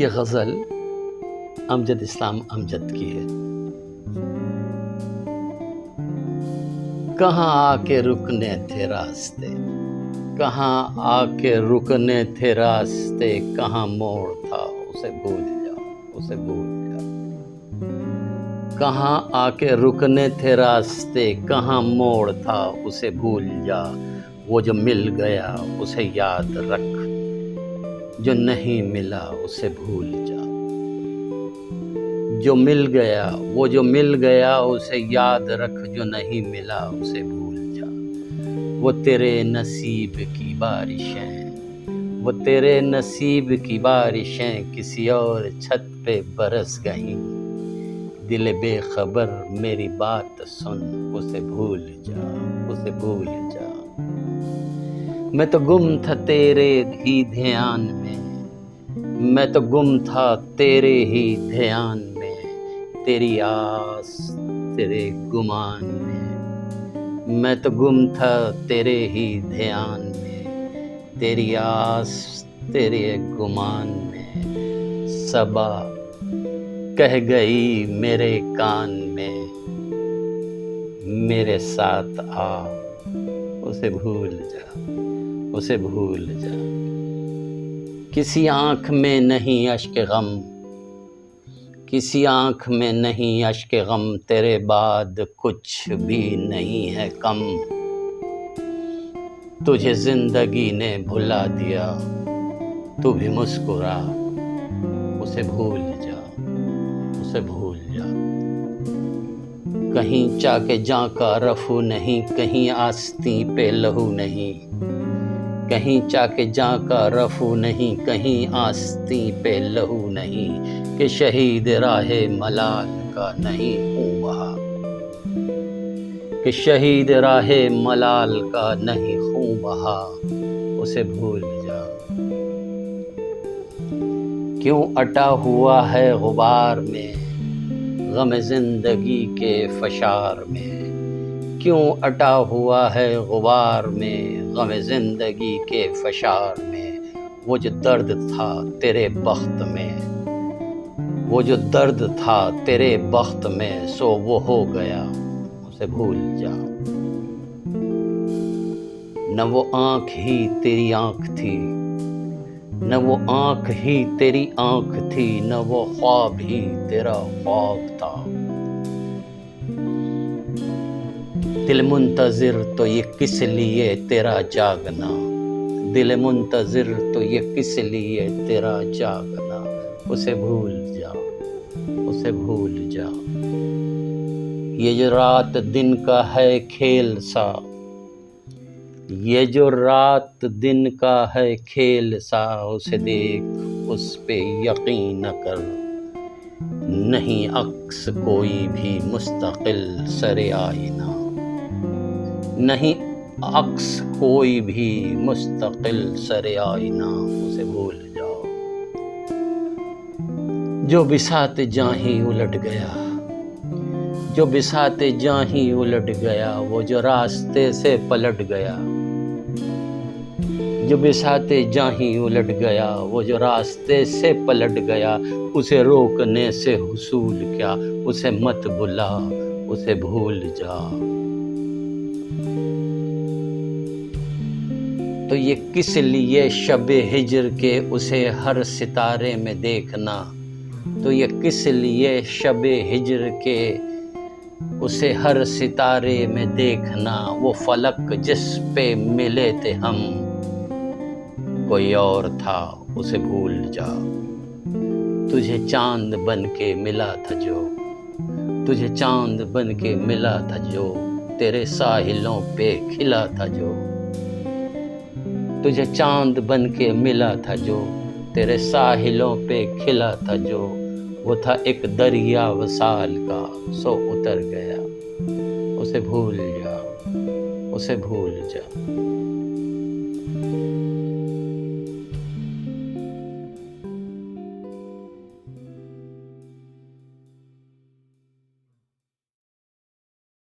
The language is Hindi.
ये गज़ल अमजद इस्लाम अमजद की है। कहाँ आके रुकने थे रास्ते, कहाँ आके रुकने थे रास्ते, कहाँ मोड़ था उसे भूल जा, उसे भूल जा। कहाँ आके रुकने थे रास्ते, कहाँ मोड़ था उसे भूल जा। वो जो मिल गया उसे याद रख, जो नहीं मिला उसे भूल जा। जो मिल गया, वो जो मिल गया उसे याद रख, जो नहीं मिला उसे भूल जा। वो तेरे नसीब की बारिशें, वो तेरे नसीब की बारिशें किसी और छत पे बरस गईं। दिल बेखबर मेरी बात सुन, उसे भूल जा, उसे भूल जा। मैं तो गुम था तेरे ही ध्यान में, मैं तो गुम था तेरे ही ध्यान में, तेरी आस तेरे गुमान में। मैं तो गुम था तेरे ही ध्यान में, तेरी आस तेरे गुमान में। सबा कह गई मेरे कान में, मेरे साथ आ, उसे भूल जा, उसे भूल जा। किसी आँख में नहीं अश्क गम, किसी आँख में नहीं अश्क गम, तेरे बाद कुछ भी नहीं है कम। तुझे जिंदगी ने भुला दिया, तू भी मुस्कुरा, उसे भूल जा, उसे भूल जा। कहीं चाके जां का रफू नहीं, कहीं आस्तीं पे लहू नहीं। कहीं चाके जां का रफू नहीं, कहीं आस्तीं पे लहू नहीं। कि शहीद राहे मलाल का नहीं हूँ वहाँ, कि शहीद राहे मलाल का नहीं हूँ वहाँ, उसे भूल जा। क्यों अटा हुआ है गुबार में, गम जिंदगी के फशार में। क्यों अटा हुआ है गुबार में, गम जिंदगी के फशार में। वो जो दर्द था तेरे बख्त में, वो जो दर्द था तेरे बख्त में, सो वो हो गया, उसे भूल जा। न वो आँख ही तेरी आँख थी, न वो आँख ही तेरी आँख थी, न वो ख्वाब ही तेरा ख्वाब था। दिल मुंतज़िर तो ये किस लिए तेरा जागना, दिल मुंतज़िर तो ये किस लिए तेरा जागना। उसे भूल जा, उसे भूल जा। ये जो रात दिन का है खेल सा, ये जो रात दिन का है खेल सा, उसे देख उस पे यकीन न कर। नहीं अक्स कोई भी मुस्तकिल सरे आईना, नहीं अक्स कोई भी मुस्तकिल सरे आईना, उसे भूल जाओ। जो बिसात जाही उलट गया, जो बिसाते जाही उलट गया, वो जो रास्ते से पलट गया। जो बिसाते जाही उलट गया, वो जो रास्ते से पलट गया। उसे रोकने से हुसूल क्या, उसे मत बुला, उसे भूल जा। तो ये किस लिए शबे हिज्र के उसे हर सितारे में देखना, तो ये किस लिए शबे हिज्र के उसे हर सितारे में देखना। वो फलक जिस पे मिले थे हम, कोई और था, उसे भूल जा। तुझे चांद बन के मिला था जो, तुझे चांद बन के मिला था जो, तेरे साहिलों पे खिला था जो। तुझे चांद बन के मिला था जो, तेरे साहिलों पे खिला था जो। वो था एक दरिया वसाल का, सो उतर गया, उसे भूल जा, उसे भूल जा।